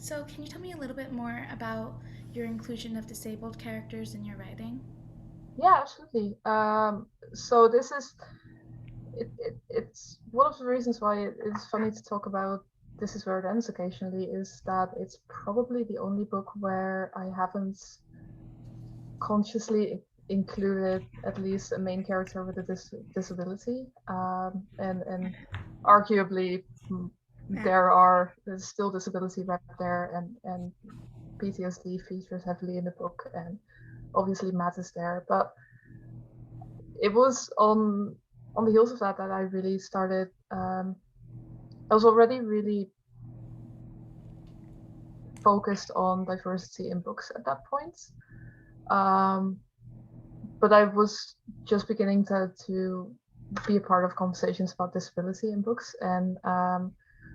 So, can you tell me a little bit more about your inclusion of disabled characters in your writing? Yeah, absolutely. So this is it's one of the reasons why it's funny to talk about This Is Where It Ends occasionally, is that it's probably the only book where I haven't consciously included at least a main character with a disability. And arguably, there's still disability wrapped there, and PTSD features heavily in the book, and obviously Matt is there. But it was on the heels of that I really started. I was already really focused on diversity in books at that point, um, but I was just beginning to be a part of conversations about disability in books, and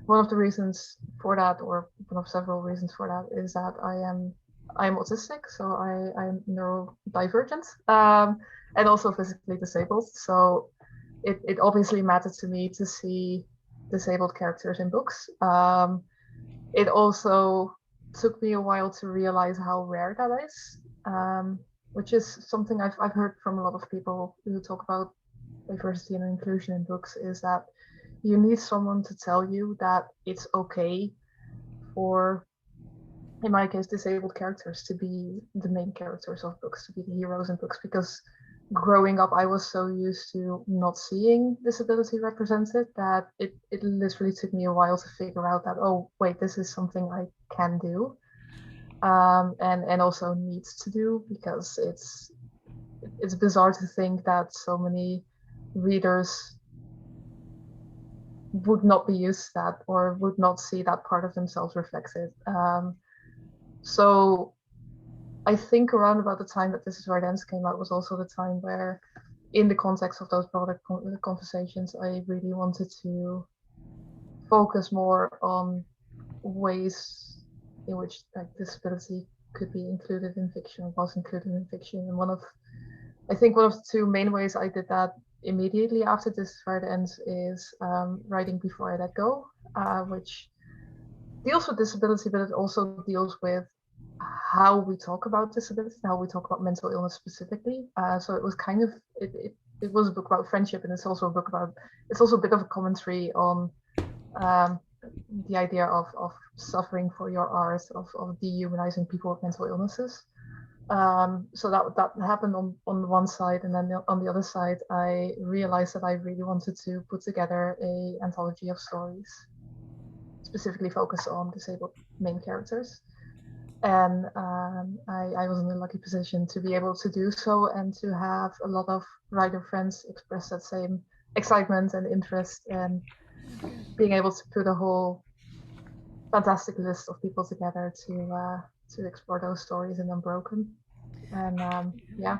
one of the reasons for that, or one of several reasons for that, is that I am autistic, so I'm neurodivergent, and also physically disabled. So it obviously mattered to me to see disabled characters in books. It also took me a while to realize how rare that is, which is something I've heard from a lot of people who talk about diversity and inclusion in books, is that you need someone to tell you that it's okay for, in my case, disabled characters to be the main characters of books, to be the heroes in books, because growing up I was so used to not seeing disability represented that it literally took me a while to figure out that, oh wait, this is something I can do, and also needs to do, because it's bizarre to think that so many readers would not be used to that, or would not see that part of themselves reflected. So I think around about the time that This Is Where It Ends came out was also the time where, in the context of those broader conversations, I really wanted to focus more on ways in which like disability could be included in fiction, or was included in fiction. And I think one of the two main ways I did that immediately after This Is Where It Ends is writing Before I Let Go, which deals with disability, but it also deals with how we talk about disability, how we talk about mental illness specifically. So it was kind of it was a book about friendship, and it's also a bit of a commentary on um, the idea of suffering for your art, of dehumanizing people with mental illnesses. So that happened on one side, and then on the other side, I realized that I really wanted to put together a anthology of stories specifically focused on disabled main characters. And I was in a lucky position to be able to do so, and to have a lot of writer friends express that same excitement and interest, and being able to put a whole fantastic list of people together to explore those stories in Unbroken. And yeah.